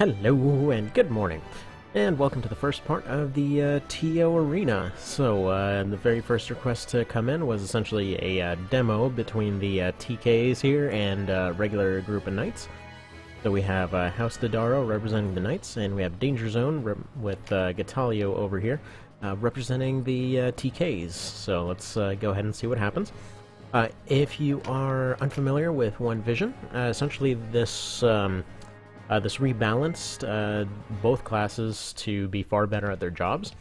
Hello and good morning, and welcome to the first part of the TO Arena. So, the very first request to come in was essentially a demo between the TKs here and a regular group of knights. So we have House Dodaro representing the knights, and we have Danger Zone with Gatalio over here representing the TKs. So let's go ahead and see what happens. If you are unfamiliar with One Vision, essentially this rebalanced both classes to be far better at their jobs.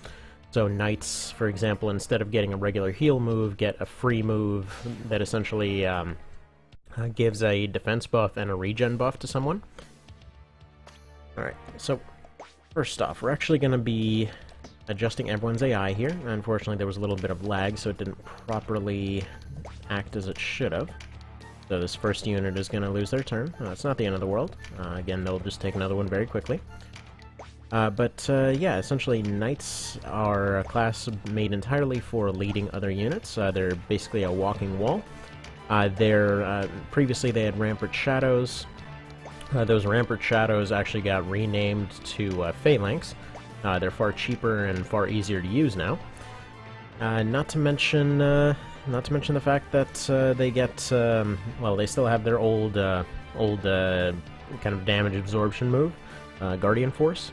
So knights, for example, instead of getting a regular heal move, get a free move that essentially gives a defense buff and a regen buff to someone. Alright, so first off, we're actually going to be adjusting everyone's AI here. Unfortunately, there was a little bit of lag, so it didn't properly act as it should have. So this first unit is going to lose their turn. It's not the end of the world. Again, they'll just take another one very quickly. Yeah, essentially knights are a class made entirely for leading other units. They're basically a walking wall. Previously they had Rampart Shadows. Those Rampart Shadows actually got renamed to Phalanx. They're far cheaper and far easier to use now. Not to mention the fact that they get, well, they still have their old kind of damage absorption move, Guardian Force.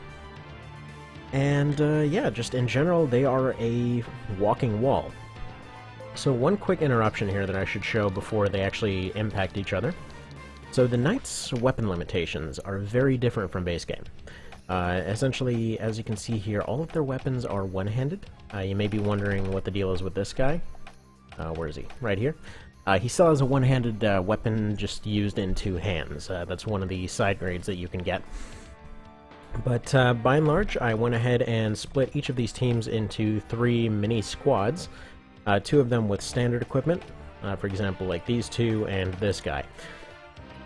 And, yeah, just in general, they are a walking wall. So one quick interruption here that I should show before they actually impact each other. So the Knights' weapon limitations are very different from base game. Essentially, as you can see here, all of their weapons are one-handed. You may be wondering what the deal is with this guy. Where is he? Right here. He still has a one-handed weapon just used in two hands. That's one of the side grades that you can get. But by and large, I went ahead and split each of these teams into 3 mini squads. 2 of them with standard equipment, for example, like these 2 and this guy.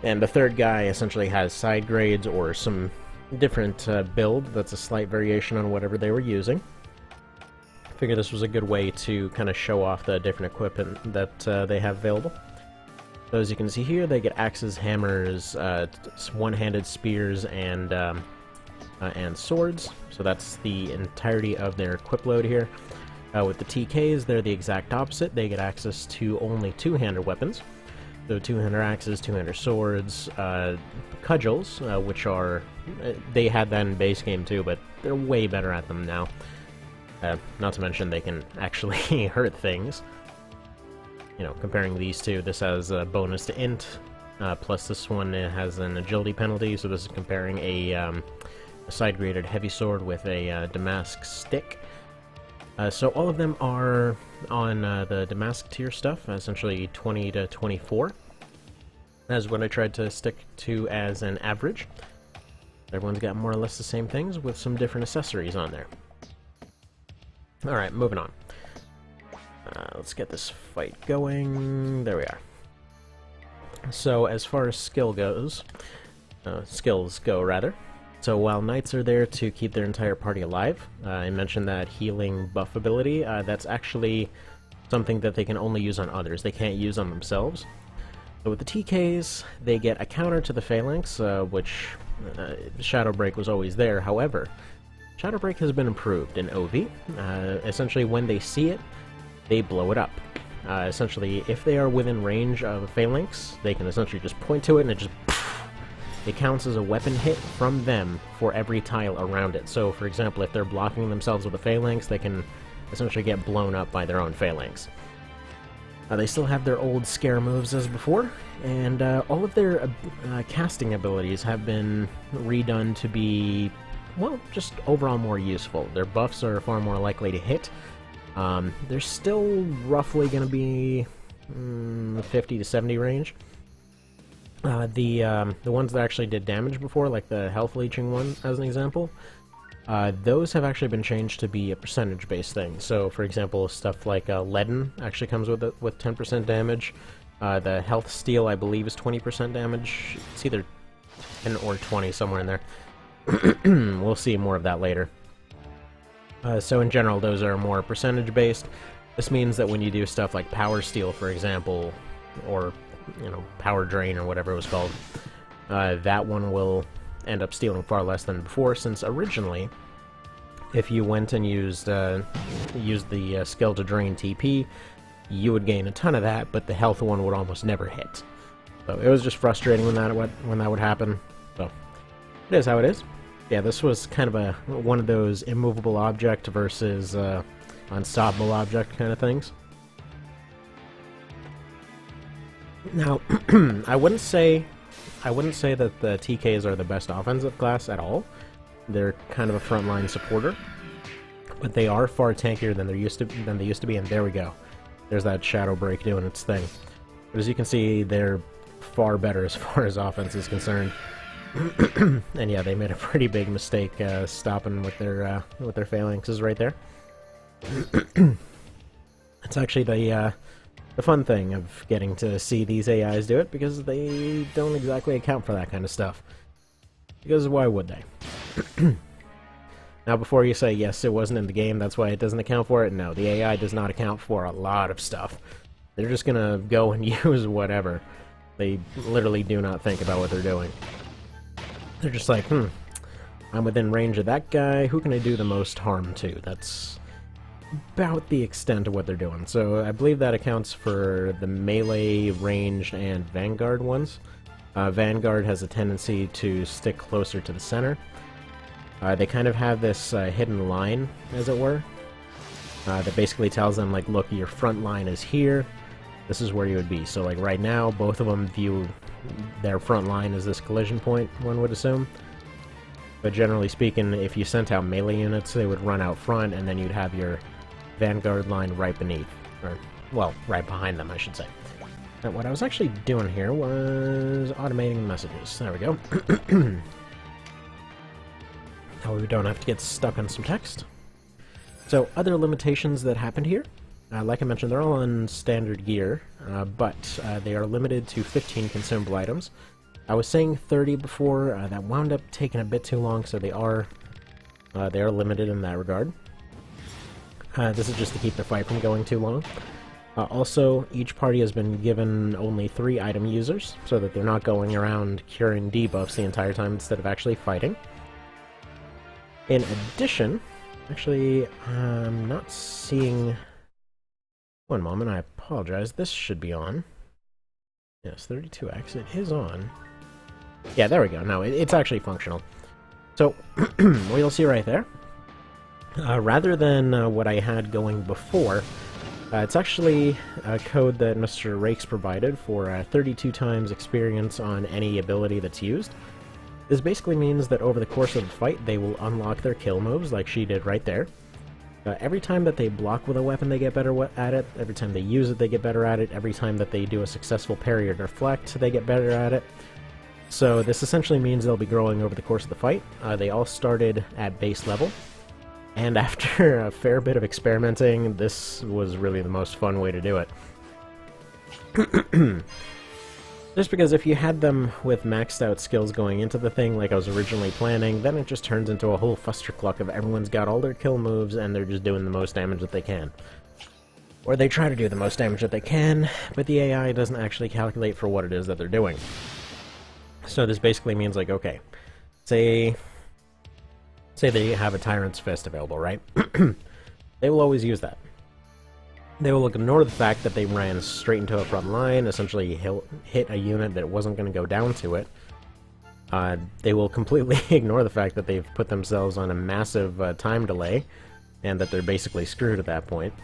And the third guy essentially has side grades or some different build that's a slight variation on whatever they were using. Figured this was a good way to kind of show off the different equipment that they have available. So as you can see here, they get axes, hammers, one-handed spears, and swords. So that's the entirety of their equip load here. With the TKs, they're the exact opposite. They get access to only two-handed weapons. So two-handed axes, two-handed swords, cudgels, which are... they had that in base game too, but they're way better at them now. Not to mention they can actually hurt things. You know, comparing these two, this has a bonus to int, plus this one has an agility penalty, so this is comparing a side-graded heavy sword with a Damask stick. So all of them are on the Damask tier stuff, essentially 20 to 24. That's what I tried to stick to as an average. Everyone's got more or less the same things with some different accessories on there. Alright, moving on. Let's get this fight going. There we are. So as far as skills go, rather. So while knights are there to keep their entire party alive, I mentioned that healing buff ability, that's actually something that they can only use on others. They can't use on themselves. So with the TKs, they get a counter to the Phalanx, which Shadow Break was always there. However, Shadow Break has been improved in OV. Essentially, when they see it, they blow it up. Essentially, if they are within range of a Phalanx, they can essentially just point to it and it just... it counts as a weapon hit from them for every tile around it. So, for example, if they're blocking themselves with a Phalanx, they can essentially get blown up by their own Phalanx. They still have their old scare moves as before, and all of their casting abilities have been redone to be, well, just overall more useful. Their buffs are far more likely to hit. They're still roughly going to be 50 to 70 range. The ones that actually did damage before, like the health leeching one, as an example, those have actually been changed to be a percentage-based thing. So, for example, stuff like Leaden actually comes with 10% damage. The health steal, I believe, is 20% damage. It's either 10 or 20, somewhere in there. We'll see more of that later. So in general, those are more percentage-based. This means that when you do stuff like Power Steal, for example, or, you know, Power Drain or whatever it was called, that one will end up stealing far less than before, since originally, if you went and used the skill to drain TP, you would gain a ton of that, but the health one would almost never hit. So it was just frustrating when that would happen. So it is how it is. Yeah, this was kind of one of those immovable object versus unstoppable object kind of things. Now, I wouldn't say that the TKs are the best offensive class at all. They're kind of a frontline supporter, but they are far tankier than they used to be. And there we go. There's that Shadow Break doing its thing. But as you can see, they're far better as far as offense is concerned. And yeah, they made a pretty big mistake stopping with their phalanxes right there. It's actually the fun thing of getting to see these AIs do it, because they don't exactly account for that kind of stuff. Because why would they? Now, before you say, yes, it wasn't in the game, that's why it doesn't account for it, no, the AI does not account for a lot of stuff. They're just gonna go and use whatever. They literally do not think about what they're doing. They're just like, I'm within range of that guy, who can I do the most harm to? That's about the extent of what they're doing. So I believe that accounts for the melee, ranged, and Vanguard ones. Vanguard has a tendency to stick closer to the center. They kind of have this hidden line, as it were, that basically tells them, like, look, your front line is here, this is where you would be. So, like, right now, both of them view their front line as this collision point, one would assume. But generally speaking, if you sent out melee units, they would run out front, and then you'd have your Vanguard line right beneath. Or, well, right behind them, I should say. Now, what I was actually doing here was automating messages. There we go. Now we don't have to get stuck on some text. So, other limitations that happened here. Like I mentioned, they're all on standard gear, but they are limited to 15 consumable items. I was saying 30 before, that wound up taking a bit too long, so they are limited in that regard. This is just to keep the fight from going too long. Also, each party has been given only 3 item users, so that they're not going around curing debuffs the entire time instead of actually fighting. In addition, actually, I'm not seeing... One moment, I apologize. This should be on. Yes, 32x. It is on. Yeah, there we go. No, it's actually functional. So, what you'll see right there, rather than what I had going before, it's actually a code that Mr. Rakes provided for 32 times experience on any ability that's used. This basically means that over the course of the fight, they will unlock their kill moves, like she did right there. Every time that they block with a weapon, they get better at it. Every time they use it, they get better at it. Every time that they do a successful parry or deflect, they get better at it. So this essentially means they'll be growing over the course of the fight. They all started at base level. And after a fair bit of experimenting, this was really the most fun way to do it. Just because if you had them with maxed out skills going into the thing like I was originally planning, then it just turns into a whole fustercluck of everyone's got all their kill moves and they're just doing the most damage that they can. Or they try to do the most damage that they can, but the AI doesn't actually calculate for what it is that they're doing. So this basically means, like, okay, say they have a Tyrant's Fist available, right? They will always use that. They will ignore the fact that they ran straight into a front line, essentially hit a unit that wasn't going to go down to it. They will completely ignore the fact that they've put themselves on a massive time delay, and that they're basically screwed at that point.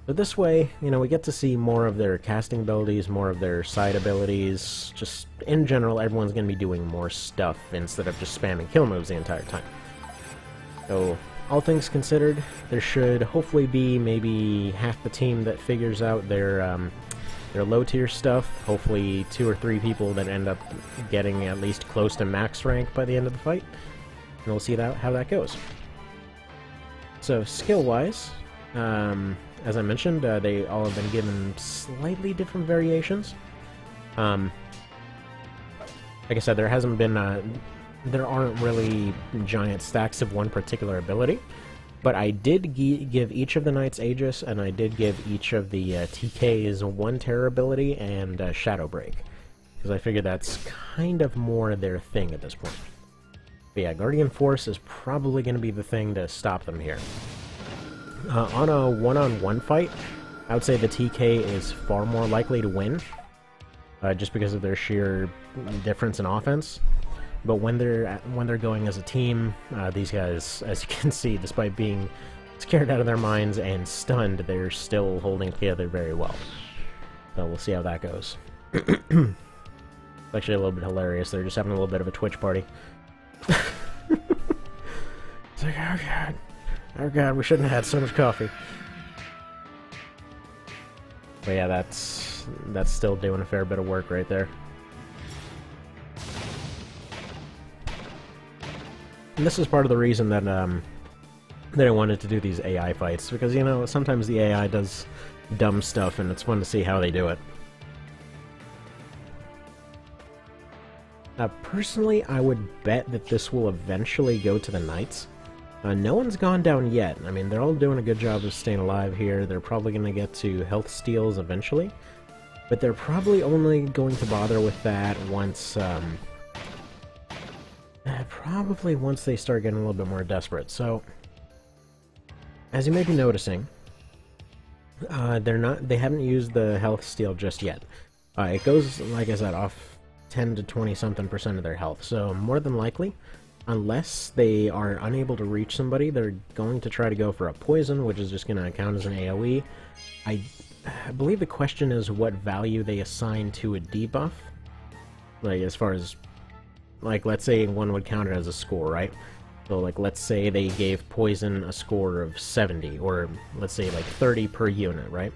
But this way, you know, we get to see more of their casting abilities, more of their side abilities. Just, in general, everyone's going to be doing more stuff instead of just spamming kill moves the entire time. So, all things considered, there should hopefully be maybe half the team that figures out their low-tier stuff. Hopefully 2 or 3 people that end up getting at least close to max rank by the end of the fight. And we'll see how that goes. So, skill-wise, as I mentioned, they all have been given slightly different variations. Like I said, there hasn't been... there aren't really giant stacks of one particular ability, but I did give each of the Knights Aegis, and I did give each of the TKs 1 terror ability, and Shadow Break, because I figured that's kind of more their thing at this point. But yeah, Guardian Force is probably going to be the thing to stop them here. On a one-on-one fight, I would say the TK is far more likely to win, just because of their sheer difference in offense. But when they're going as a team, these guys, as you can see, despite being scared out of their minds and stunned, they're still holding together very well. So we'll see how that goes. It's actually a little bit hilarious. They're just having a little bit of a Twitch party. It's like, oh god, we shouldn't have had so much coffee. But yeah, that's still doing a fair bit of work right there. And this is part of the reason that I wanted to do these AI fights, because, you know, sometimes the AI does dumb stuff, and it's fun to see how they do it. Personally, I would bet that this will eventually go to the Knights. No one's gone down yet. I mean, they're all doing a good job of staying alive here. They're probably going to get to health steals eventually, but they're probably only going to bother with that once, probably once they start getting a little bit more desperate. So, as you may be noticing, they haven't used the health steal just yet. It goes, like I said, off 10 to 20-something% of their health, so more than likely, unless they are unable to reach somebody, they're going to try to go for a poison, which is just going to count as an AoE. I believe the question is what value they assign to a debuff. Like, as far as, like, let's say one would count it as a score, right? So, like, let's say they gave poison a score of 70, or let's say, like, 30 per unit, right?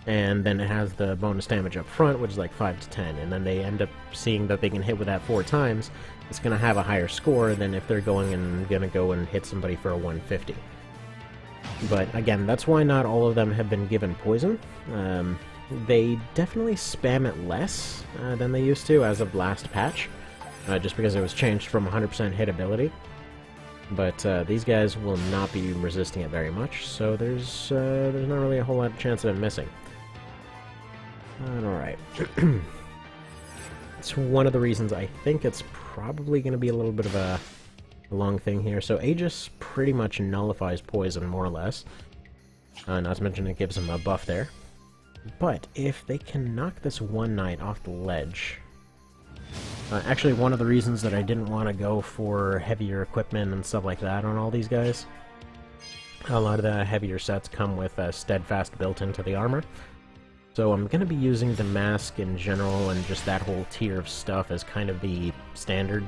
And then it has the bonus damage up front, which is like 5 to 10, and then they end up seeing that they can hit with that 4 times. It's going to have a higher score than if they're going to go and hit somebody for a 150. But again, that's why not all of them have been given poison. They definitely spam it less than they used to as of last patch, just because it was changed from 100% hit ability. But these guys will not be resisting it very much, so there's not really a whole lot of chance of it missing. Alright. It's one of the reasons I think it's probably going to be a little bit of a long thing here. So Aegis pretty much nullifies poison, more or less. Not to mention it gives them a buff there. But if they can knock this one knight off the ledge... actually, one of the reasons that I didn't want to go for heavier equipment and stuff like that on all these guys, a lot of the heavier sets come with Steadfast built into the armor. So I'm going to be using the mask in general and just that whole tier of stuff as kind of the standard,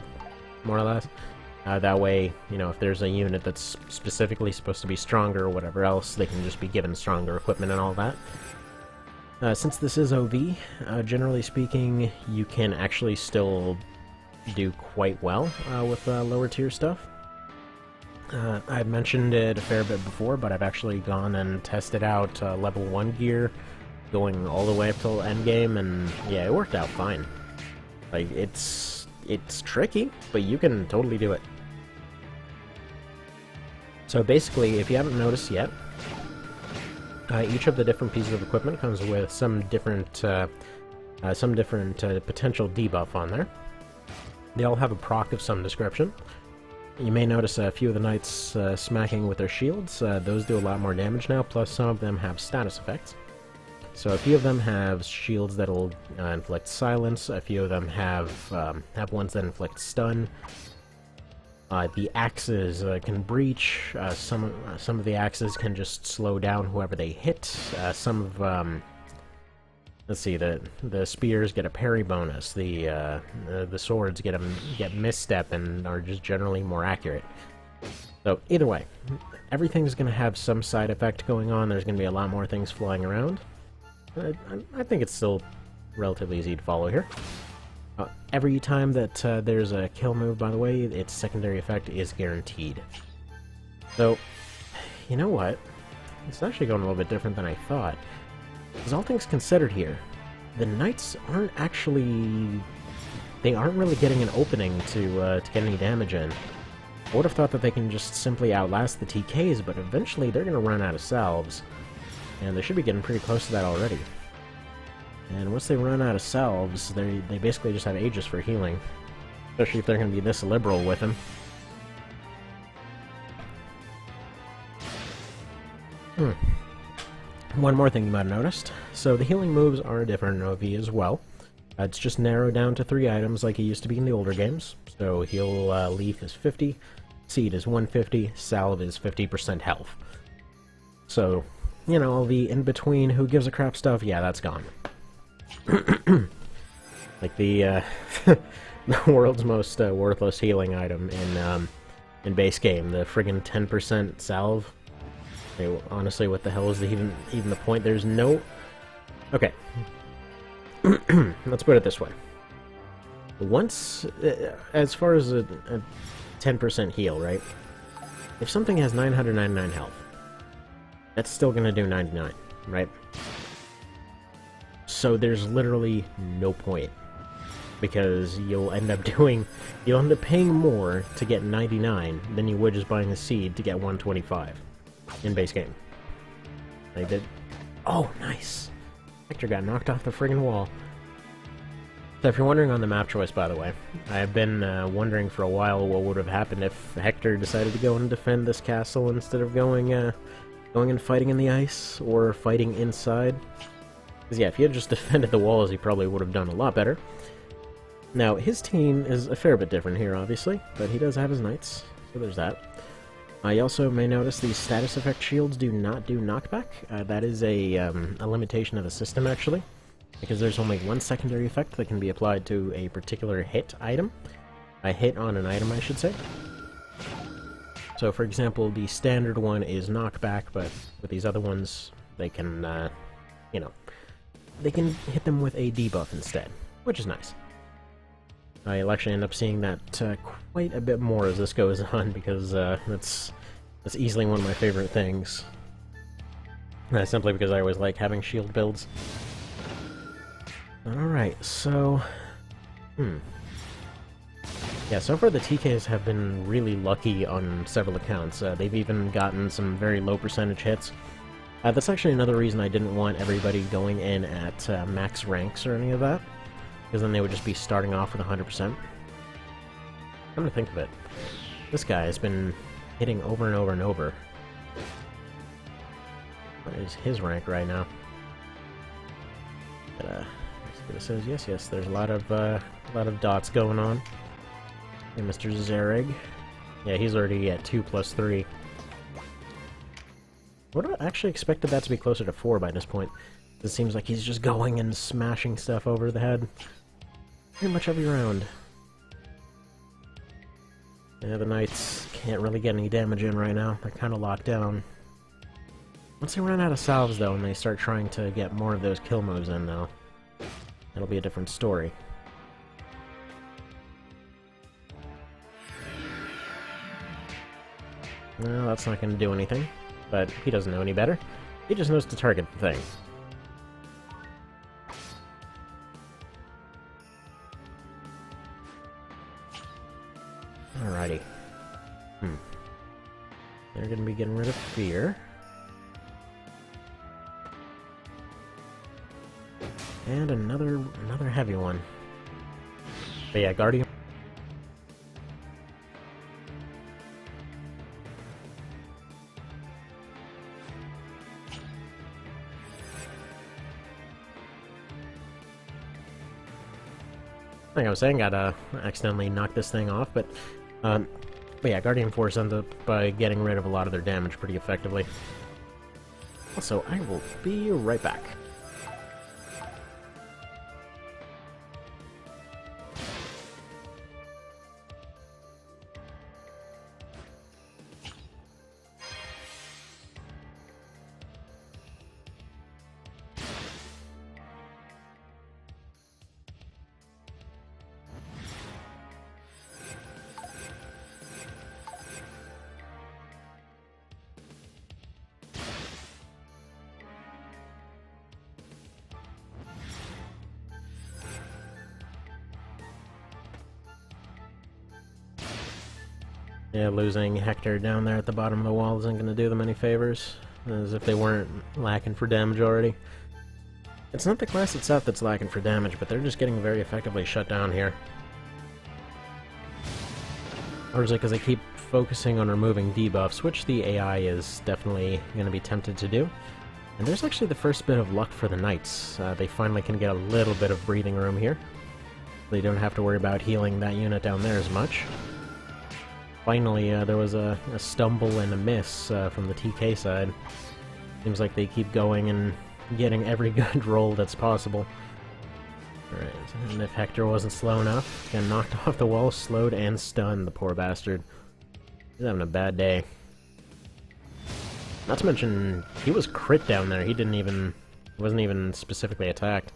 more or less. That way, you know, if there's a unit that's specifically supposed to be stronger or whatever else, they can just be given stronger equipment and all that. Since this is OV, generally speaking, you can actually still do quite well with lower tier stuff. I've mentioned it a fair bit before, but I've actually gone and tested out level 1 gear, going all the way up till endgame, and yeah, it worked out fine. Like, it's tricky, but you can totally do it. So basically, if you haven't noticed yet, each of the different pieces of equipment comes with some different potential debuff on there. They all have a proc of some description. You may notice a few of the knights smacking with their shields. Those do a lot more damage now, plus some of them have status effects. So a few of them have shields that'll inflict silence, a few of them have ones that inflict stun. The axes can breach, some of the axes can just slow down whoever they hit, some of, let's see, the spears get a parry bonus, the swords get misstep and are just generally more accurate. So either way, everything's going to have some side effect going on, there's going to be a lot more things flying around. I think it's still relatively easy to follow here. Every time that there's a kill move, by the way, its secondary effect is guaranteed. So, you know what? It's actually going a little bit different than I thought. Because all things considered here, the knights aren't actually... They aren't really getting an opening to get any damage in. I would have thought that they can just simply outlast the TKs, but eventually they're going to run out of salves. And they should be getting pretty close to that already. And once they run out of salves, they basically just have Aegis for healing. Especially if they're going to be this liberal with him. One more thing you might have noticed. So the healing moves are different in OV as well. It's just narrowed down to 3 items like it used to be in the older games. So Heal Leaf is 50, Seed is 150, Salve is 50% health. So, you know, all the in-between who gives a crap stuff, yeah, that's gone. Like the world's most worthless healing item in base game, the friggin' 10% Salve. Honestly, what the hell is even the point? There's no... Okay. Let's put it this way. Once, as far as a 10% heal, right? If something has 999 health, that's still gonna do 99, right? So there's literally no point. Because you'll end up paying more to get 99 than you would just buying a seed to get 125 in base game. They did. Oh, nice! Hector got knocked off the friggin' wall. So if you're wondering on the map choice, by the way, I've been wondering for a while what would have happened if Hector decided to go and defend this castle instead of going and fighting in the ice, or fighting inside. Because yeah, if he had just defended the walls, he probably would have done a lot better. Now, his team is a fair bit different here, obviously, but he does have his knights, so there's that. You also may notice the status effect shields do not do knockback. That is a limitation of the system, actually, because there's only one secondary effect that can be applied to a particular hit item. A hit on an item, I should say. So, for example, the standard one is knockback, but with these other ones, they can, you know, they can hit them with a debuff instead, which is nice. You'll actually end up seeing that quite a bit more as this goes on, because that's easily one of my favorite things. Simply because I always like having shield builds. Alright, so... Yeah, so far the TKs have been really lucky on several accounts. They've even gotten some very low percentage hits. That's actually another reason I didn't want everybody going in at max ranks or any of that. Because then they would just be starting off with 100%. Come to think of it, this guy has been hitting over and over and over. What is his rank right now? But, it says yes. There's a lot of dots going on. Hey, Mr. Zereg. Yeah, he's already at 2+3. Would have actually expected that to be closer to 4 by this point. It seems like he's just going and smashing stuff over the head pretty much every round. Yeah, the knights can't really get any damage in right now. They're kind of locked down. Once they run out of salves, though, and they start trying to get more of those kill moves in, though, it'll be a different story. Well, that's not going to do anything, but he doesn't know any better. He just knows to target the thing. Alrighty. They're going to be getting rid of fear. And another heavy one. But yeah, Guardian. Like I was saying, gotta accidentally knock this thing off, but yeah, Guardian Force ends up by getting rid of a lot of their damage pretty effectively. Also, I will be right back. Yeah, losing Hector down there at the bottom of the wall isn't going to do them any favors, as if they weren't lacking for damage already. It's not the class itself that's lacking for damage, but they're just getting very effectively shut down here. Or is it because I keep focusing on removing debuffs, which the AI is definitely going to be tempted to do. And there's actually the first bit of luck for the knights. They finally can get a little bit of breathing room here. They don't have to worry about healing that unit down there as much. Finally, there was a stumble and a miss from the TK side. Seems like they keep going and getting every good roll that's possible. Alright, and if Hector wasn't slow enough, got knocked off the wall, slowed and stunned, the poor bastard. He's having a bad day. Not to mention, he was crit down there. He wasn't even specifically attacked.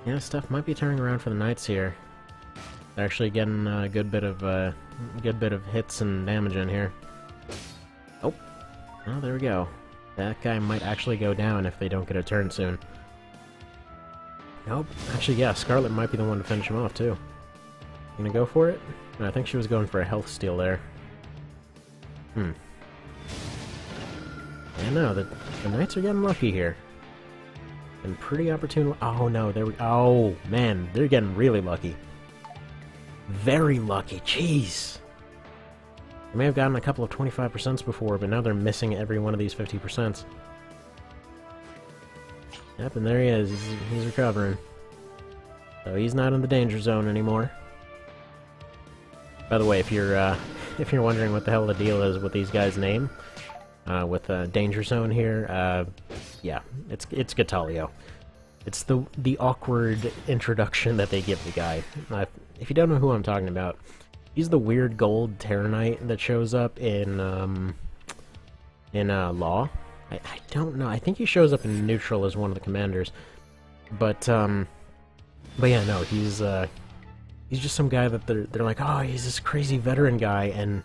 Yeah, stuff might be turning around for the knights here. They're actually getting a good bit of hits and damage in here. Oh, there we go. That guy might actually go down if they don't get a turn soon. Nope. Actually, yeah, Scarlet might be the one to finish him off too. Gonna go for it? No, I think she was going for a health steal there. Yeah, no, the knights are getting lucky here. And pretty opportune. Oh no, there we. Oh man, they're getting really lucky. Very lucky. Jeez. They may have gotten a couple of 25% before, but now they're missing every one of these 50%. Yep, and there he is. He's recovering. So he's not in the danger zone anymore. By the way, if you're wondering what the hell the deal is with these guys' name, with danger zone here, yeah, it's Gatalio. It's the awkward introduction that they give the guy. If you don't know who I'm talking about, he's the weird gold Terra Knight that shows up in Law. I don't know. I think he shows up in neutral as one of the commanders. But yeah, no, he's just some guy that they're like, oh, he's this crazy veteran guy, and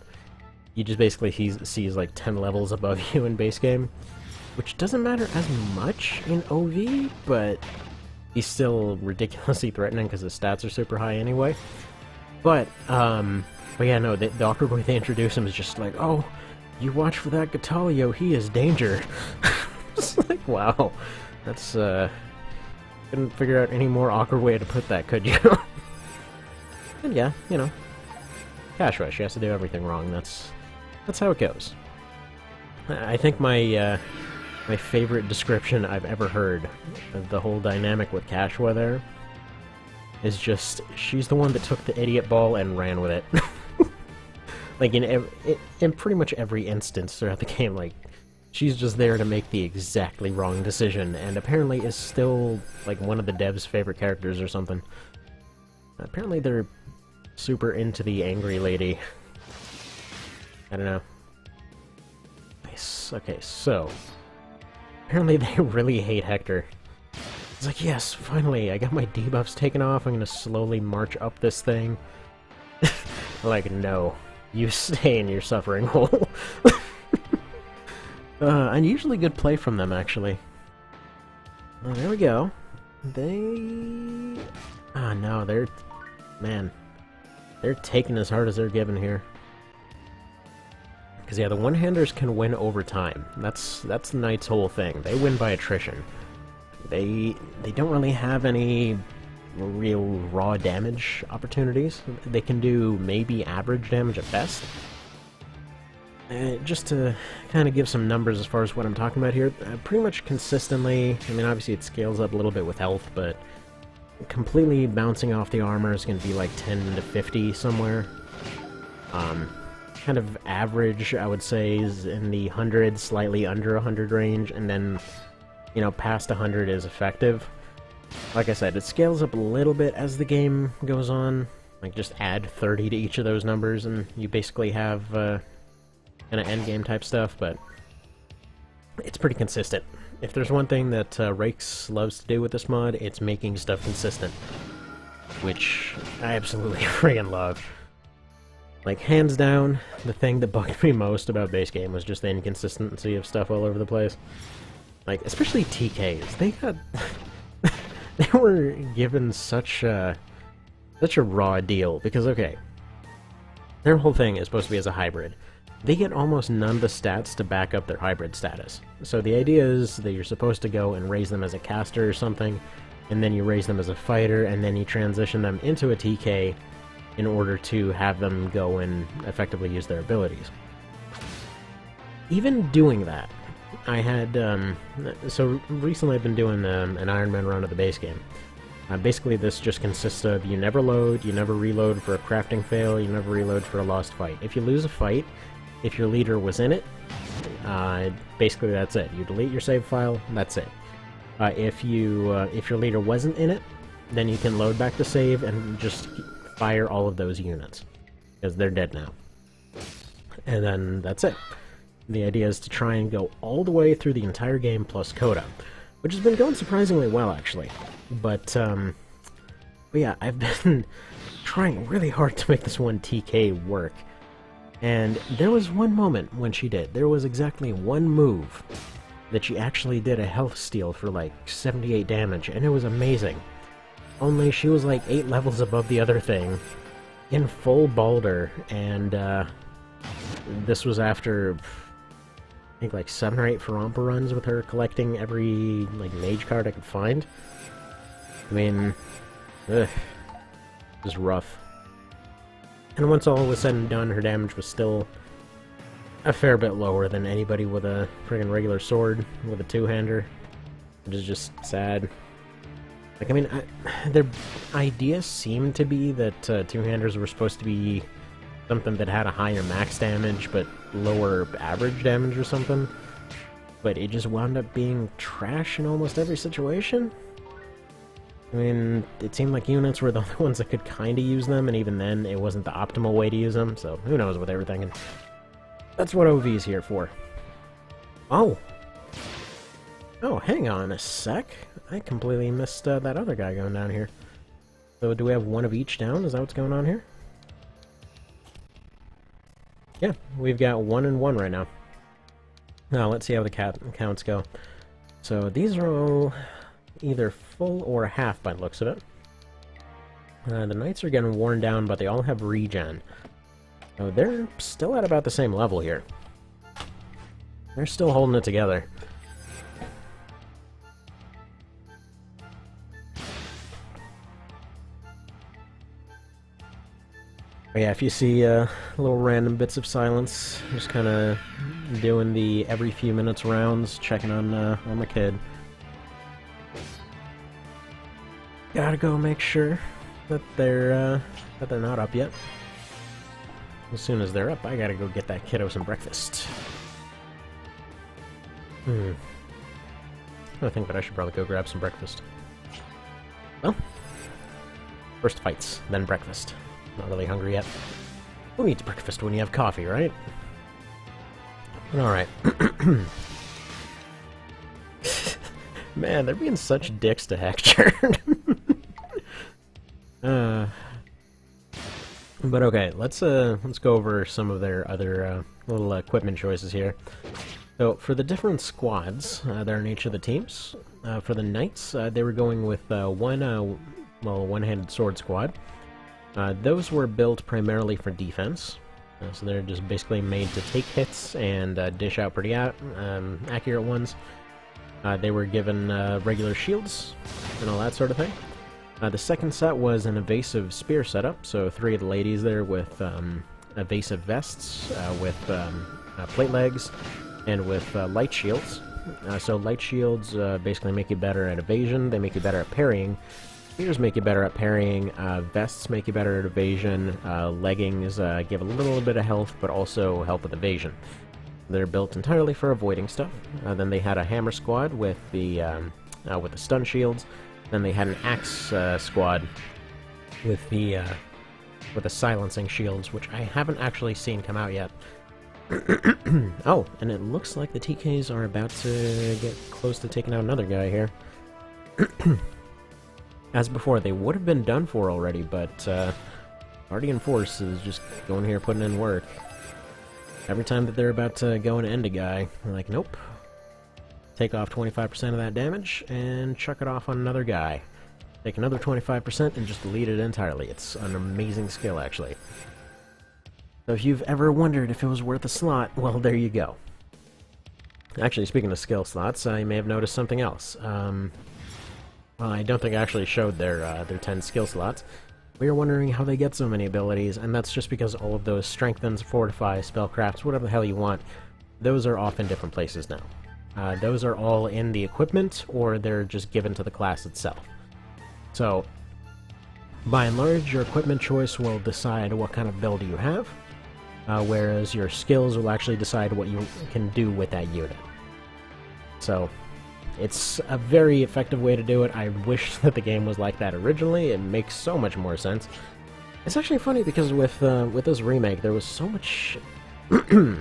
you just basically sees like 10 levels above you in base game, which doesn't matter as much in OV, but he's still ridiculously threatening because his stats are super high anyway. But yeah, no, the awkward way they introduce him is just like, oh, you watch for that Gatalio, he is danger. It's like, wow, that's couldn't figure out any more awkward way to put that, could you? And yeah, you know, Cash Rush, he has to do everything wrong. That's how it goes. I think my favorite description I've ever heard of the whole dynamic with Cashwa there is just, she's the one that took the idiot ball and ran with it. Like in pretty much every instance throughout the game, like, she's just there to make the exactly wrong decision, and apparently is still like one of the devs' favorite characters or something. Apparently they're super into the angry lady. I don't know. Nice. Okay, so apparently they really hate Hector. It's like, yes, finally, I got my debuffs taken off, I'm gonna slowly march up this thing. Like, no. You stay in your suffering hole. Unusually good play from them, actually. Oh, there we go. Ah, no, they're... Man. They're taking as hard as they're giving here. Because, yeah, the one-handers can win over time. That's Knight's whole thing. They win by attrition. They don't really have any real raw damage opportunities. They can do maybe average damage at best. Just to kind of give some numbers as far as what I'm talking about here, pretty much consistently, I mean, obviously it scales up a little bit with health, but completely bouncing off the armor is going to be like 10 to 50 somewhere. Kind of average, I would say, is in the 100, slightly under 100 range, and then, you know, past 100 is effective. Like I said, it scales up a little bit as the game goes on. Like, just add 30 to each of those numbers, and you basically have kind of endgame type stuff, but it's pretty consistent. If there's one thing that Rakes loves to do with this mod, it's making stuff consistent, which I absolutely friggin' love. Like, hands down, the thing that bugged me most about base game was just the inconsistency of stuff all over the place. Like, especially TKs. They got... they were given such a raw deal, because, okay, their whole thing is supposed to be as a hybrid. They get almost none of the stats to back up their hybrid status. So the idea is that you're supposed to go and raise them as a caster or something, and then you raise them as a fighter, and then you transition them into a TK in order to have them go and effectively use their abilities. Even doing that, I had, so recently I've been doing an Iron Man run of the base game. Basically this just consists of you never load, you never reload for a crafting fail, you never reload for a lost fight. If you lose a fight, if your leader was in it, basically that's it. You delete your save file, that's it. If your leader wasn't in it, then you can load back the save and just fire all of those units, because they're dead now. And then that's it. The idea is to try and go all the way through the entire game plus coda, which has been going surprisingly well, actually. But yeah, I've been trying really hard to make this one TK work. And there was one moment when she did. There was exactly one move that she actually did a health steal for like 78 damage, and it was amazing. Only she was like 8 levels above the other thing, in full Balder, and this was after, I think, like 7 or 8 Ferompa runs with her collecting every like mage card I could find. I mean, ugh, it was rough. And once all was said and done, her damage was still a fair bit lower than anybody with a friggin' regular sword with a two-hander, which is just sad. Like, I mean, their idea seemed to be that two-handers were supposed to be something that had a higher max damage but lower average damage or something, but it just wound up being trash in almost every situation. I mean, it seemed like units were the only ones that could kind of use them, and even then, it wasn't the optimal way to use them, so who knows what they were thinking. That's what OV is here for. Oh! Oh, hang on a sec. I completely missed that other guy going down here. So do we have one of each down? Is that what's going on here? Yeah, we've got 1 and 1 right now. Now, let's see how the counts go. So these are all either full or half by the looks of it. The knights are getting worn down, but they all have regen. So they're still at about the same level here. They're still holding it together. But yeah, if you see little random bits of silence, just kind of doing the every few minutes rounds, checking on my kid. Gotta go make sure that they're not up yet. As soon as they're up, I gotta go get that kiddo some breakfast. I think that I should probably go grab some breakfast. Well, first fights, then breakfast. Not really hungry yet. Who eats breakfast when you have coffee, right? Alright. Man, they're being such dicks to Hector. But okay, let's go over some of their other little equipment choices here. So for the different squads that are in each of the teams, for the knights, they were going with one-handed sword squad. Those were built primarily for defense, so they're just basically made to take hits and dish out pretty accurate ones. They were given regular shields and all that sort of thing. The second set was an evasive spear setup, so 3 of the ladies there with evasive vests, with plate legs, and with light shields. So light shields basically make you better at evasion, they make you better at parrying. Spears make you better at parrying, vests make you better at evasion, leggings give a little bit of health, but also help with evasion. They're built entirely for avoiding stuff. Then they had a hammer squad with the stun shields. Then they had an axe squad with the silencing shields, which I haven't actually seen come out yet. Oh, and it looks like the TKs are about to get close to taking out another guy here. As before, they would have been done for already, but Guardian Force is just going here putting in work. Every time that they're about to go and end a guy, they're like, nope. take off 25% of that damage, and chuck it off on another guy. Take another 25% and just delete it entirely. It's an amazing skill, actually. So if you've ever wondered if it was worth a slot, well, there you go. Actually, speaking of skill slots, you may have noticed something else. Well, I don't think I actually showed their 10 skill slots. We were wondering how they get so many abilities, and that's just because all of those strengthens, fortify, spellcrafts, whatever the hell you want, those are off in different places now. Those are all in the equipment, or they're just given to the class itself. So, by and large, your equipment choice will decide what kind of build you have, whereas your skills will actually decide what you can do with that unit. So, it's a very effective way to do it. I wish that the game was like that originally. It makes so much more sense. It's actually funny because with this remake, there was so much,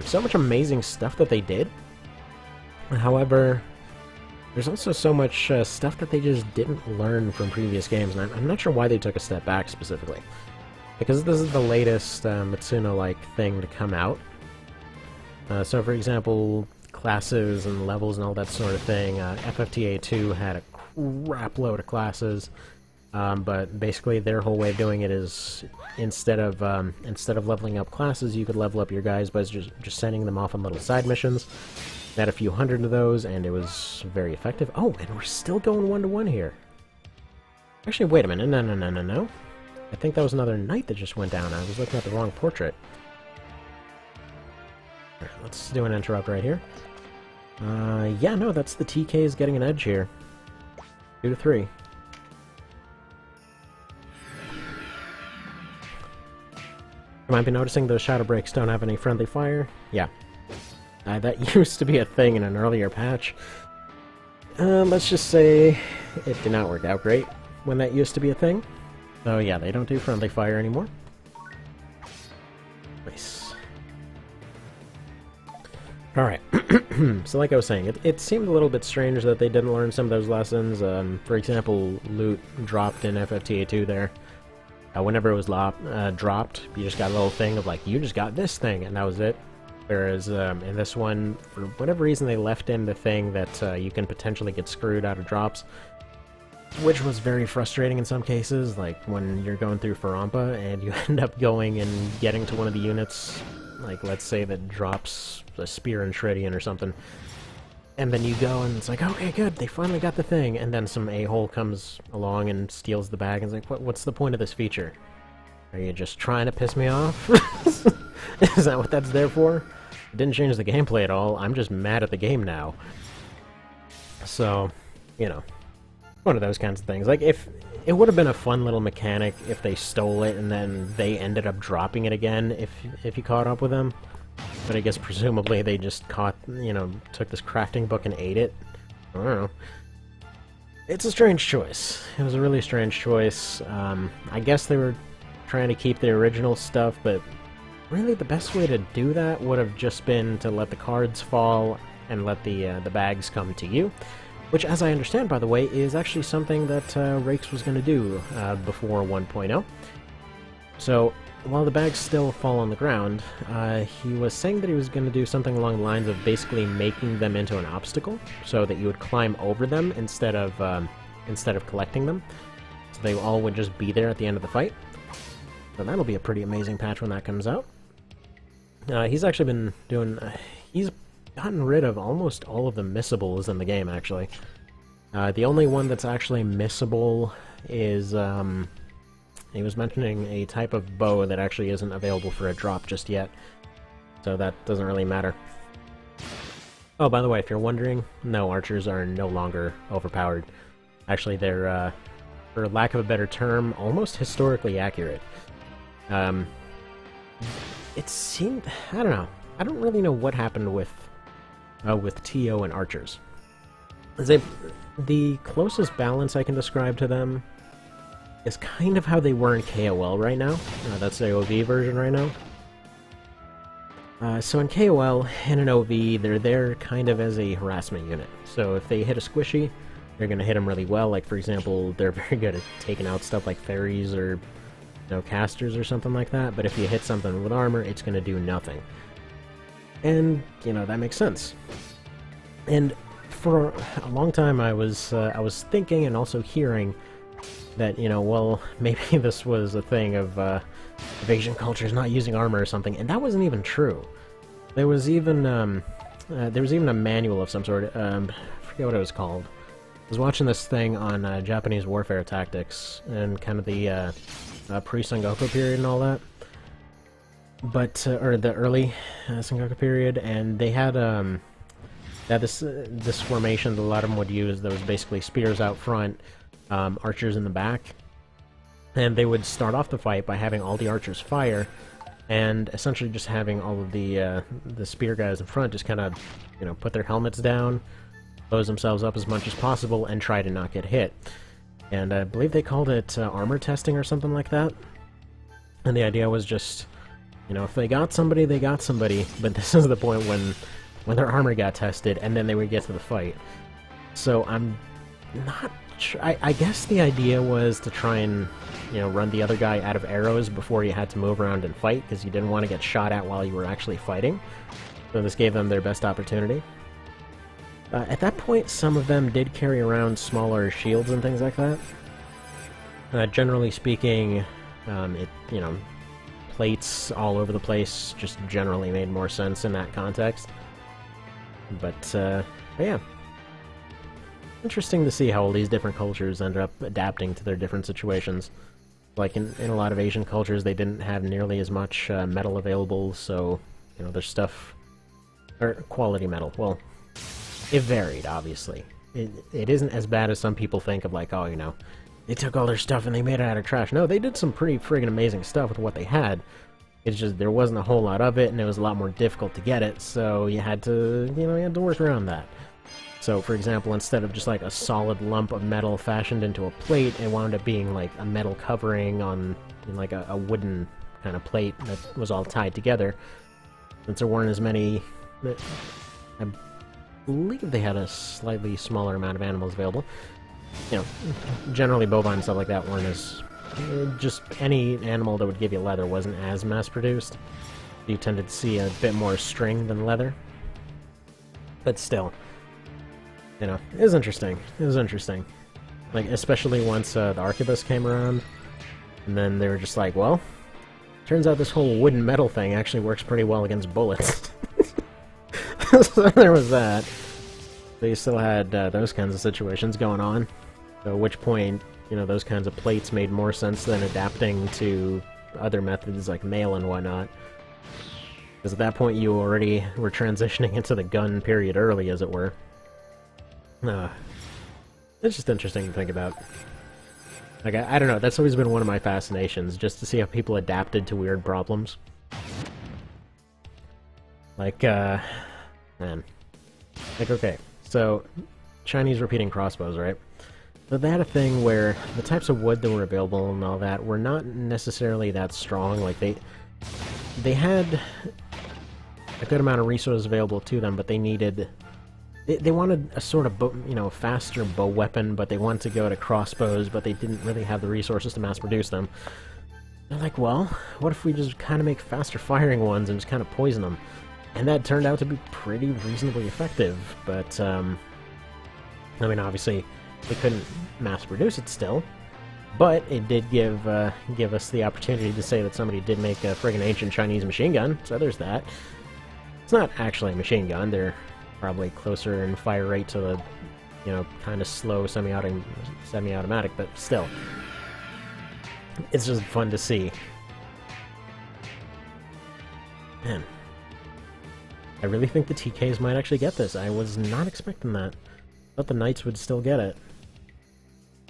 so much amazing stuff that they did. However, there's also so much stuff that they just didn't learn from previous games, and I'm not sure why they took a step back specifically. Because this is the latest Mitsuno-like thing to come out. So for example, classes and levels and all that sort of thing, FFTA 2 had a crap load of classes, but basically their whole way of doing it is instead of leveling up classes, you could level up your guys by just sending them off on little side missions. Had a few hundred of those, and it was very effective. Oh, and we're still going 1-to-1 here. Actually, wait a minute. No. I think that was another knight that just went down. I was looking at the wrong portrait. Alright, let's do an interrupt right here. Yeah, no, that's the TK's getting an edge here. 2-3. You might be noticing those shadow breaks don't have any friendly fire. Yeah. That used to be a thing in an earlier patch. Let's just say it did not work out great when that used to be a thing. So yeah, they don't do friendly fire anymore. Nice. Alright, so like I was saying, it seemed a little bit strange that they didn't learn some of those lessons. For example, loot dropped in FFTA 2 there. Whenever it was dropped, you just got a little thing of like, you just got this thing, and that was it. Whereas in this one, for whatever reason, they left in the thing that you can potentially get screwed out of drops, which was very frustrating in some cases, like when you're going through Farampa and you end up going and getting to one of the units, like let's say that drops a spear and Shreddian or something, and then you go and it's like, okay, good, they finally got the thing, and then some a-hole comes along and steals the bag, and it's like, what's the point of this feature? Are you just trying to piss me off? Is that what that's there for? It didn't change the gameplay at all. I'm just mad at the game now. So, you know, one of those kinds of things. Like, if it would have been a fun little mechanic if they stole it and then they ended up dropping it again if you caught up with them. But I guess presumably they just took this crafting book and ate it. I don't know. It's a strange choice. It was a really strange choice. I guess they were trying to keep the original stuff, but really the best way to do that would have just been to let the cards fall and let the bags come to you. Which, as I understand, by the way, is actually something that Rakes was going to do before 1.0. So, while the bags still fall on the ground, he was saying that he was going to do something along the lines of basically making them into an obstacle, so that you would climb over them instead of collecting them. So they all would just be there at the end of the fight. So that'll be a pretty amazing patch when that comes out. He's actually been doing... he's gotten rid of almost all of the missables in the game, actually. The only one that's actually missable is... he was mentioning a type of bow that actually isn't available for a drop just yet. So that doesn't really matter. Oh, by the way, if you're wondering, no, archers are no longer overpowered. Actually, they're, for lack of a better term, almost historically accurate. It seemed... I don't know. I don't really know what happened with TO and archers. The closest balance I can describe to them is kind of how they were in KOL right now. That's the OV version right now. So in KOL and in OV, they're there kind of as a harassment unit. So if they hit a squishy, they're going to hit them really well. Like, for example, they're very good at taking out stuff like fairies or casters or something like that. But if you hit something with armor, it's going to do nothing. And, that makes sense. And for a long time I was thinking and also hearing that, you know, well, maybe this was a thing of Asian cultures not using armor or something, and that wasn't even true. There was even a manual of some sort. I forget what it was called. I was watching this thing on Japanese warfare tactics and kind of the pre-Sengoku period and all that. But or the early Sengoku period, and they had this formation that a lot of them would use. That was basically spears out front, archers in the back, and they would start off the fight by having all the archers fire, and essentially just having all of the spear guys in front just kind of, you know, put their helmets down, close themselves up as much as possible, and try to not get hit. And I believe they called it armor testing or something like that. And the idea was just, you know, if they got somebody, they got somebody, but this is the point when their armor got tested, and then they would get to the fight. So I'm not sure. I guess the idea was to try and, you know, run the other guy out of arrows before you had to move around and fight, because you didn't want to get shot at while you were actually fighting. So this gave them their best opportunity. At that point, some of them did carry around smaller shields and things like that. Generally speaking, you know, plates all over the place just generally made more sense in that context. But yeah. Interesting to see how all these different cultures ended up adapting to their different situations. Like in a lot of Asian cultures, they didn't have nearly as much metal available, so, you know, their stuff... or quality metal, well... it varied, obviously. It isn't as bad as some people think of, like, oh, you know, they took all their stuff and they made it out of trash. No, they did some pretty friggin' amazing stuff with what they had. It's just there wasn't a whole lot of it, and it was a lot more difficult to get it, so you had to, you know, you had to work around that. So, for example, instead of just, like, a solid lump of metal fashioned into a plate, it wound up being, like, a metal covering on, you know, like, a wooden kind of plate that was all tied together. Since there weren't as many... I believe they had a slightly smaller amount of animals available. You know, generally bovine and stuff like that weren't as... just any animal that would give you leather wasn't as mass-produced. You tended to see a bit more string than leather. But still, you know, it was interesting. It was interesting. Like, especially once the arquebus came around, and then they were just like, well, turns out this whole wooden metal thing actually works pretty well against bullets. So there was that. They still had those kinds of situations going on. So at which point, you know, those kinds of plates made more sense than adapting to other methods like mail and whatnot. Because at that point you already were transitioning into the gun period early, as it were. It's just interesting to think about. Like, I don't know, that's always been one of my fascinations, just to see how people adapted to weird problems. Like, man. Like, okay, so, Chinese repeating crossbows, right? But they had a thing where the types of wood that were available and all that were not necessarily that strong. Like, they had a good amount of resources available to them, but they needed... They wanted a sort of, you know, faster bow weapon, but they wanted to go to crossbows, but they didn't really have the resources to mass-produce them. They're like, well, what if we just kind of make faster-firing ones and just kind of poison them? And that turned out to be pretty reasonably effective, but, I mean, obviously, they couldn't mass-produce it still, but it did give us the opportunity to say that somebody did make a friggin' ancient Chinese machine gun, so there's that. It's not actually a machine gun, they're probably closer in fire rate to the, you know, kind of slow semi-automatic, but still. It's just fun to see. Man. I really think the TKs might actually get this. I was not expecting that. I thought the Knights would still get it.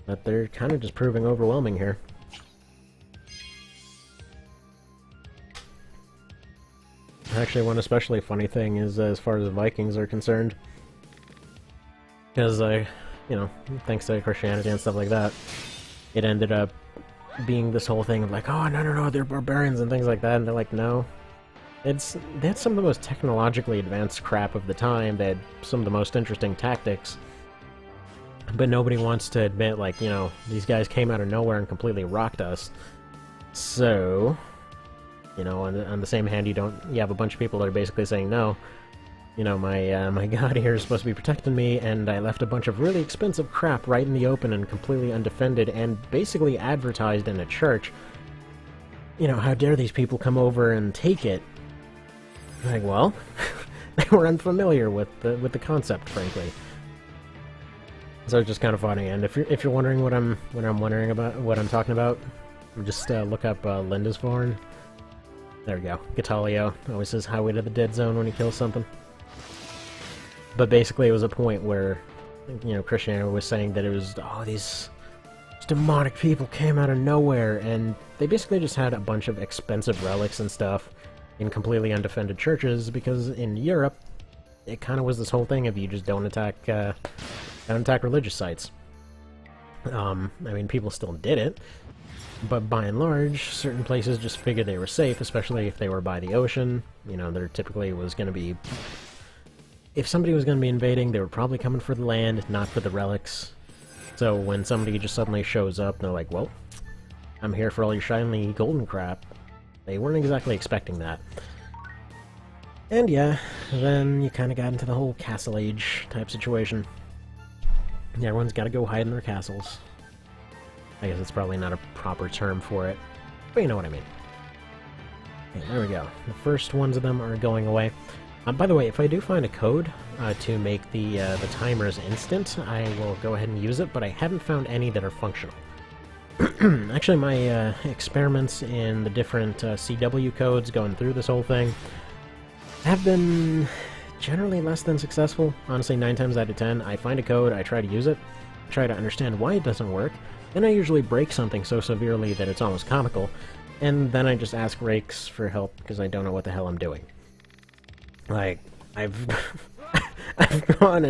But they're kind of just proving overwhelming here. Actually, one especially funny thing is as far as the Vikings are concerned. Because, you know, thanks to Christianity and stuff like that, it ended up being this whole thing of like, oh, no, they're barbarians and things like that, and they're like, no. They had some of the most technologically advanced crap of the time, they had some of the most interesting tactics, but nobody wants to admit, like, you know, these guys came out of nowhere and completely rocked us. So... you know, on the same hand, you have a bunch of people that are basically saying, no, you know, my god here is supposed to be protecting me, and I left a bunch of really expensive crap right in the open and completely undefended, and basically advertised in a church. You know, how dare these people come over and take it? Like, well, they were unfamiliar with the concept, frankly. So it's just kind of funny. And if you're wondering what I'm wondering about, what I'm talking about, just look up Lindisfarne. There we go. Catalio always says highway to the dead zone when he kills something. But basically, it was a point where, you know, Christianity was saying that it was, oh, these demonic people came out of nowhere, and they basically just had a bunch of expensive relics and stuff in completely undefended churches, because in Europe, it kind of was this whole thing of you just don't attack religious sites. I mean, people still did it, but by and large, certain places just figured they were safe, especially if they were by the ocean. You know, there typically was going to be... If somebody was going to be invading, they were probably coming for the land, not for the relics. So when somebody just suddenly shows up, they're like, well, I'm here for all your shiny golden crap. They weren't exactly expecting that. And yeah, then you kind of got into the whole Castle Age type situation. Yeah, everyone's got to go hide in their castles. I guess it's probably not a proper term for it, but you know what I mean. Okay, there we go. The first ones of them are going away. By the way, if I do find a code to make the timers instant, I will go ahead and use it, but I haven't found any that are functional. Actually, my experiments in the different CW codes going through this whole thing have been generally less than successful. Honestly, 9 times out of 10, I find a code, I try to use it, try to understand why it doesn't work, then I usually break something so severely that it's almost comical, and then I just ask Rakes for help because I don't know what the hell I'm doing. Like, I've gone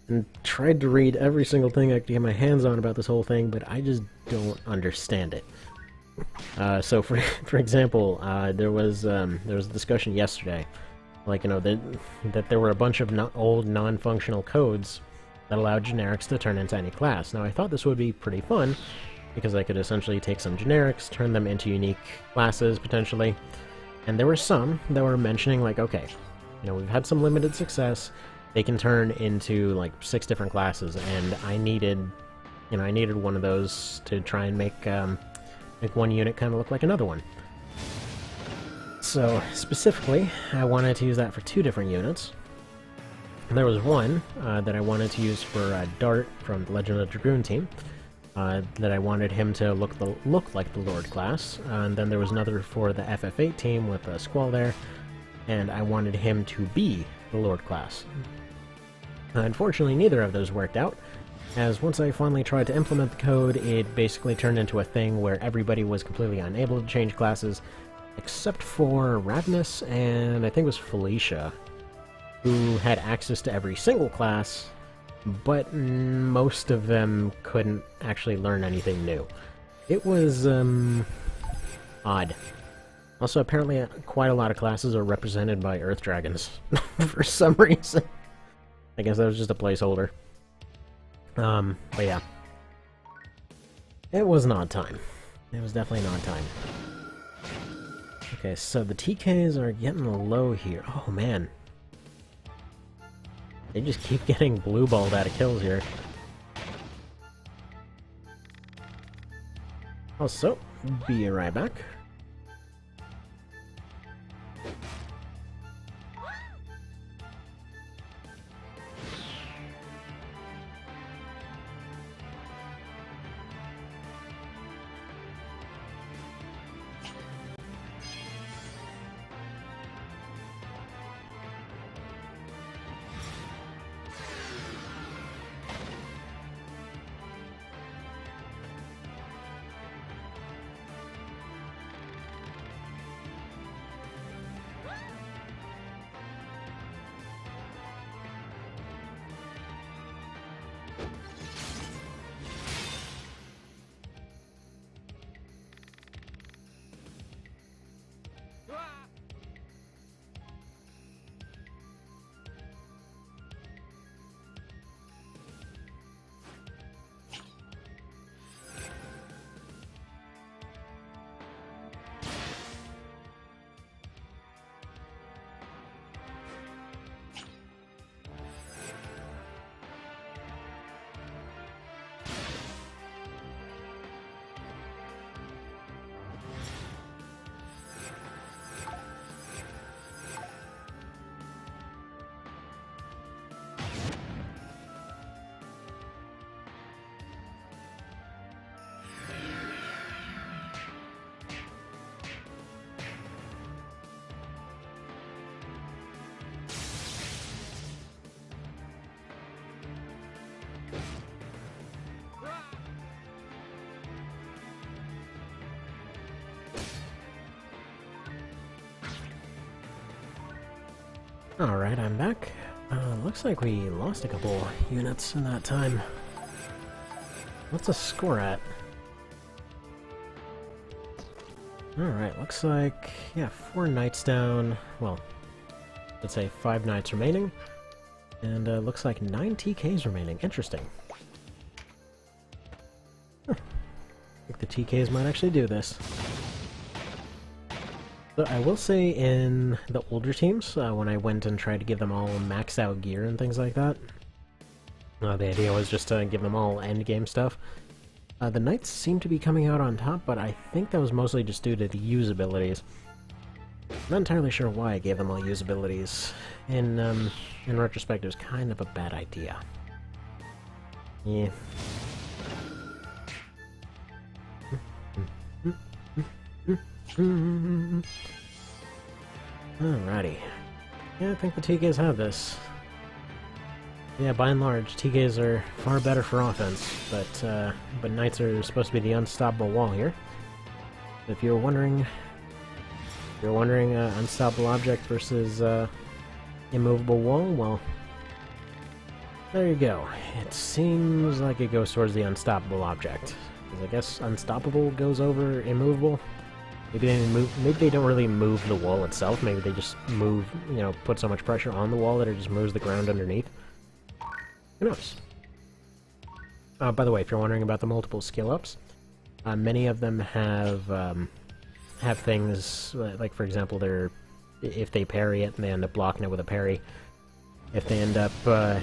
and tried to read every single thing I could get my hands on about this whole thing, but I just don't understand it. So for example, there was a discussion yesterday, like, you know, that there were a bunch of old non-functional codes that allowed generics to turn into any class. Now, I thought this would be pretty fun, because I could essentially take some generics, turn them into unique classes, potentially, and there were some that were mentioning, like, okay, you know, we've had some limited success, they can turn into, like, 6 different classes, and I needed one of those to try and make one unit kind of look like another one. So, specifically, I wanted to use that for 2 different units. There was one that I wanted to use for Dart from the Legend of the Dragoon team, that I wanted him to look like the Lord class, and then there was another for the FF8 team with Squall there, and I wanted him to be the Lord class. Unfortunately, neither of those worked out, as once I finally tried to implement the code, it basically turned into a thing where everybody was completely unable to change classes, except for Ravenous and I think it was Felicia, who had access to every single class, but most of them couldn't actually learn anything new. It was, odd. Also, apparently quite a lot of classes are represented by Earth Dragons, for some reason. I guess that was just a placeholder. But yeah. It was an odd time. It was definitely an odd time. Okay, so the TKs are getting low here. Oh, man. They just keep getting blue-balled out of kills here. Also, be right back. Alright, I'm back. Looks like we lost a couple units in that time. What's the score at? Alright, looks like, yeah, 4 knights down. Well, let's say 5 knights remaining. And looks like 9 TKs remaining. Interesting. I think the TKs might actually do this. So I will say in the older teams, when I went and tried to give them all maxed out gear and things like that, the idea was just to give them all endgame stuff. The knights seem to be coming out on top, but I think that was mostly just due to the use abilities. Not entirely sure why I gave them all use abilities. In retrospect, it was kind of a bad idea. Yeah. Alrighty. Yeah, I think the TKs have this. Yeah, by and large, TKs are far better for offense, but Knights are supposed to be the unstoppable wall here. If you're wondering, unstoppable object versus immovable wall, well, there you go. It seems like it goes towards the unstoppable object. Because I guess unstoppable goes over immovable. Maybe they don't really move the wall itself. Maybe they just move, you know, put so much pressure on the wall that it just moves the ground underneath. Who knows? By the way, if you're wondering about the multiple skill ups, many of them have things like, for example, if they parry it and they end up blocking it with a parry. If they end up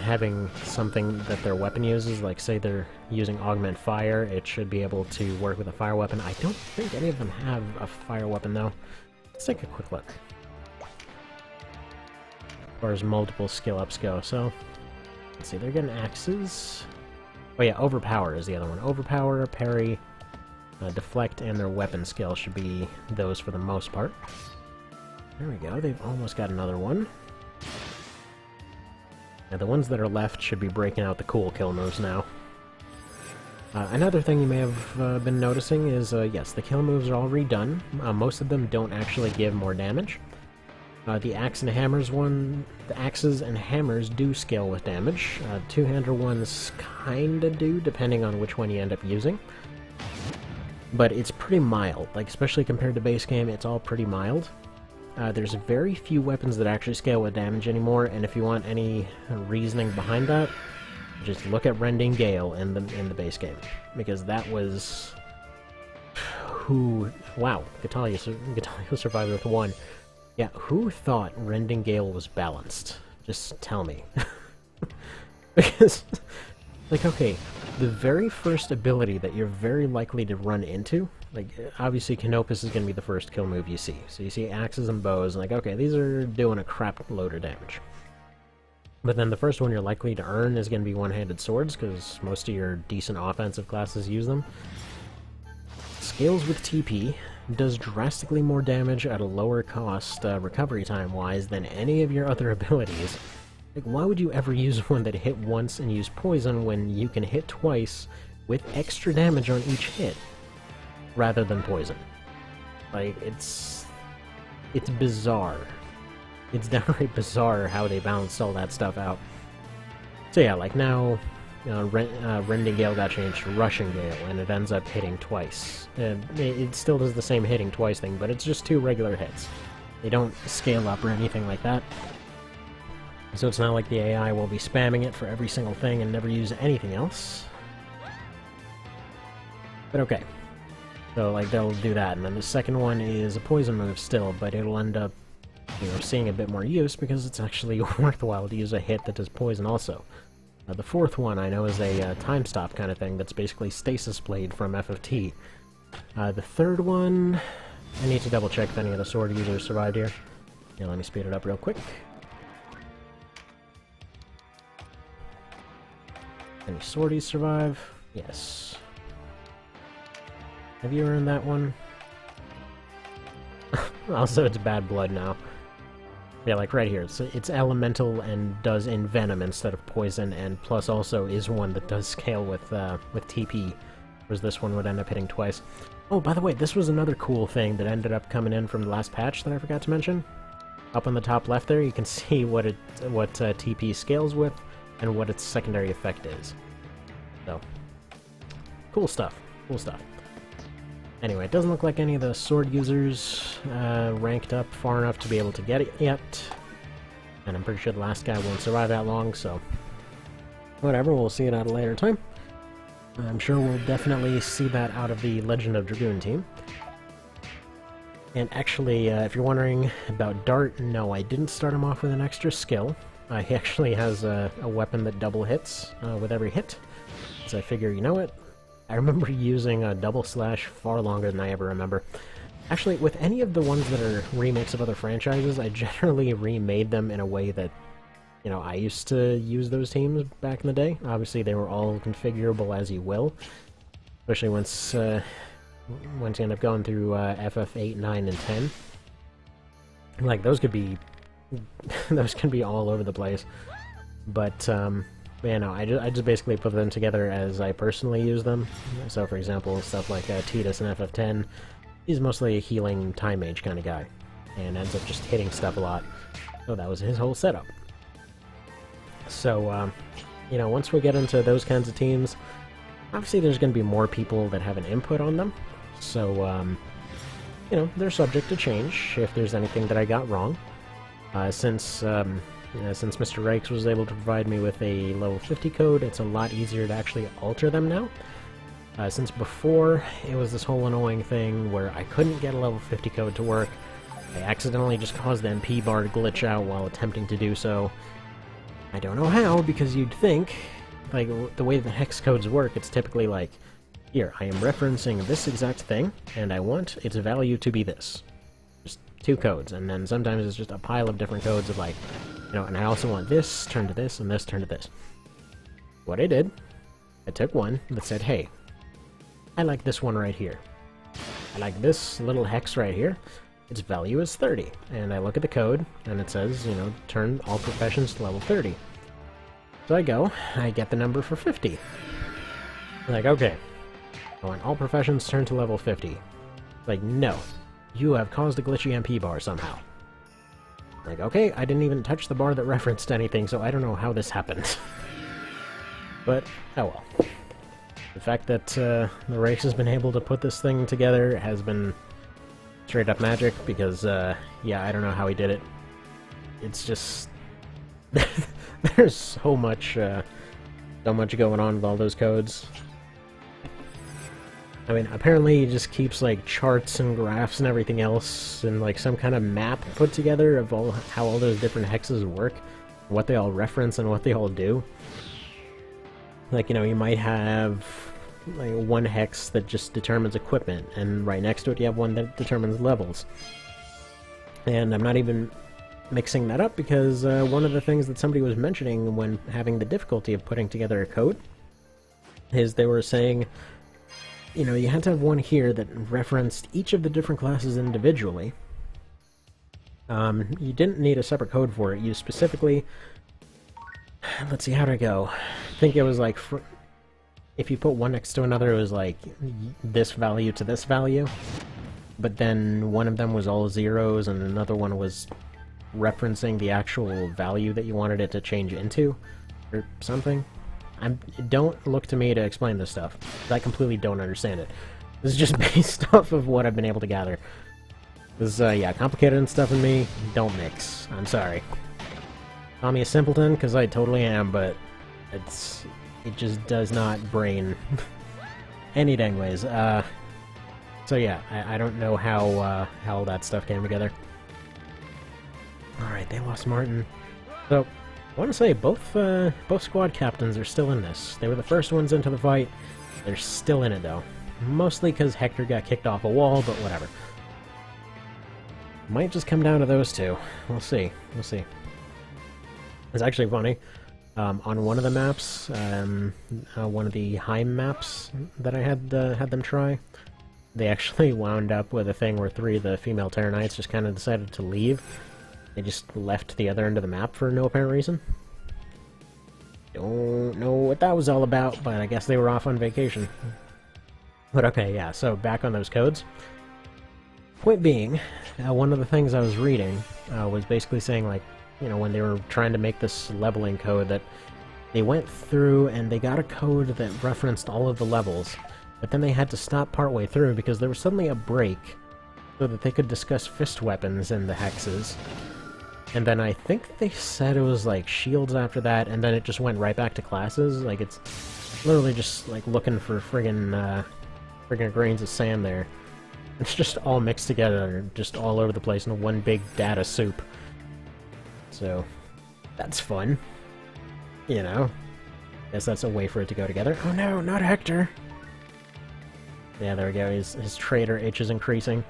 having something that their weapon uses, like say they're using augment fire, it should be able to work with a fire weapon. I don't think any of them have a fire weapon though. Let's take a quick look. As far as multiple skill ups go, so let's see, they're getting axes. Oh yeah, overpower is the other one. Overpower, parry, deflect, and their weapon skill should be those for the most part. There we go, they've almost got another one. Now the ones that are left should be breaking out the cool kill moves now. Another thing you may have been noticing is, yes, the kill moves are all redone. Most of them don't actually give more damage. The axes and hammers do scale with damage. Two-hander ones kinda do, depending on which one you end up using. But it's pretty mild, like especially compared to base game, it's all pretty mild. There's very few weapons that actually scale with damage anymore, and if you want any reasoning behind that, just look at Rending Gale in the base game, because that was wow, Catalia survived with 1. Yeah, who thought Rending Gale was balanced? Just tell me. Because, like, okay, the very first ability that you're very likely to run into, like, obviously Canopus is going to be the first kill move you see. So you see axes and bows, and like, okay, these are doing a crap load of damage. But then the first one you're likely to earn is going to be one-handed swords, because most of your decent offensive classes use them. Scales with TP, does drastically more damage at a lower cost recovery time-wise than any of your other abilities. Like, why would you ever use one that hit once and use poison when you can hit twice with extra damage on each hit, rather than poison? Like, it's bizarre. It's downright bizarre how they balanced all that stuff out. So yeah, like now, Rending Gale got changed to Rushing Gale, and it ends up hitting twice. It still does the same hitting twice thing, but it's just 2 regular hits. They don't scale up or anything like that. So it's not like the AI will be spamming it for every single thing and never use anything else. But okay. So, like, they'll do that, and then the second one is a poison move still, but it'll end up, you know, seeing a bit more use because it's actually worthwhile to use a hit that does poison also. The fourth one I know is a time stop kind of thing that's basically Stasis Blade from FFT. The third one, I need to double check if any of the sword users survived here. Yeah, let me speed it up real quick. Any swordies survive? Yes. Have you earned that one? Also, it's bad blood now. Yeah, like right here, it's elemental and does envenom instead of poison, and plus also is one that does scale with TP, whereas this one would end up hitting twice. Oh, by the way, this was another cool thing that ended up coming in from the last patch that I forgot to mention. Up on the top left there, you can see what TP scales with and what its secondary effect is. So, cool stuff. Cool stuff. Anyway, it doesn't look like any of the sword users ranked up far enough to be able to get it yet. And I'm pretty sure the last guy won't survive that long, so whatever, we'll see it at a later time. I'm sure we'll definitely see that out of the Legend of Dragoon team. And actually, if you're wondering about Dart, no, I didn't start him off with an extra skill. He actually has a weapon that double hits with every hit, so I figure, you know what? I remember using a double slash far longer than I ever remember. Actually, with any of the ones that are remakes of other franchises, I generally remade them in a way that, you know, I used to use those teams back in the day. Obviously, they were all configurable as you will, especially once you end up going through FF8, 9, and 10. Like, those could be those can be all over the place. But, yeah, no, I just basically put them together as I personally use them. So, for example, stuff like Tidus in FF10, he's mostly a healing time mage kind of guy, and ends up just hitting stuff a lot. So that was his whole setup. So, you know, once we get into those kinds of teams, obviously there's going to be more people that have an input on them. So, you know, they're subject to change if there's anything that I got wrong. Since Mr. Rakes was able to provide me with a level 50 code, it's a lot easier to actually alter them now. Since before, it was this whole annoying thing where I couldn't get a level 50 code to work. I accidentally just caused the MP bar to glitch out while attempting to do so. I don't know how, because you'd think, like, the way the hex codes work, it's typically like, here, I am referencing this exact thing, and I want its value to be this. Just 2 codes, and then sometimes it's just a pile of different codes of like, you know, and I also want this turn to this, and this turn to this. What I did, I took one that said, hey, I like this one right here. I like this little hex right here. Its value is 30. And I look at the code, and it says, you know, turn all professions to level 30. So I go, I get the number for 50. Like, okay, I want all professions turned to level 50. Like, no, you have caused a glitchy MP bar somehow. Like, okay, I didn't even touch the bar that referenced anything, so I don't know how this happened. But, oh well. The fact that the Rakes has been able to put this thing together has been straight up magic, because, yeah, I don't know how he did it. It's just... there's so much going on with all those codes. I mean, apparently he just keeps, like, charts and graphs and everything else, and, like, some kind of map put together of how all those different hexes work, what they all reference and what they all do. Like, you know, you might have, like, one hex that just determines equipment, and right next to it you have one that determines levels. And I'm not even mixing that up, because one of the things that somebody was mentioning when having the difficulty of putting together a code is they were saying, you know, you had to have one here that referenced each of the different classes individually. You didn't need a separate code for it. You specifically... Let's see, how'd it go? I think it was like... if you put one next to another, it was like this value to this value. But then one of them was all zeros, and another one was referencing the actual value that you wanted it to change into, or something. Don't look to me to explain this stuff. I completely don't understand it. This is just based off of what I've been able to gather. This is, yeah, complicated and stuff in me. Don't mix. I'm sorry. Call me a simpleton, because I totally am, but it just does not brain any dang ways. So yeah, I don't know how that stuff came together. Alright, they lost Martin. So, I want to say both squad captains are still in this. They were the first ones into the fight. They're still in it, though. Mostly because Hector got kicked off a wall, but whatever. Might just come down to those two. We'll see. We'll see. It's actually funny. On one of the maps, one of the Heim maps that I had them try, they actually wound up with a thing where 3 of the female Terror Knights just kind of decided to leave. They just left the other end of the map for no apparent reason. Don't know what that was all about, but I guess they were off on vacation. But okay, yeah, so back on those codes. Point being, one of the things I was reading was basically saying, like, you know, when they were trying to make this leveling code, that they went through and they got a code that referenced all of the levels, but then they had to stop partway through because there was suddenly a break so that they could discuss fist weapons and the hexes. And then I think they said it was like shields after that, and then it just went right back to classes. Like, it's literally just like looking for friggin' grains of sand there. It's just all mixed together, just all over the place in one big data soup. So, that's fun. You know? Guess that's a way for it to go together. Oh no, not Hector! Yeah, there we go, his traitor itch is increasing.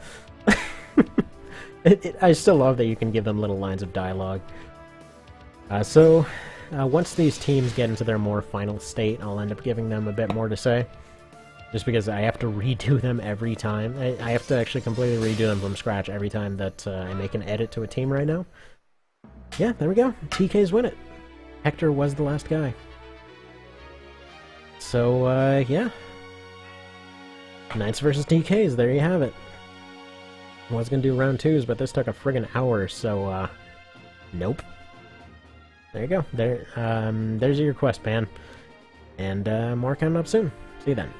I still love that you can give them little lines of dialogue. Once these teams get into their more final state, I'll end up giving them a bit more to say. Just because I have to redo them every time. I have to actually completely redo them from scratch every time that I make an edit to a team right now. Yeah, there we go. TKs win it. Hector was the last guy. So, yeah. Knights versus TKs, there you have it. I was gonna do round 2s, but this took a friggin' hour, so, nope. There you go. There's your quest, pan. And, more coming up soon. See you then.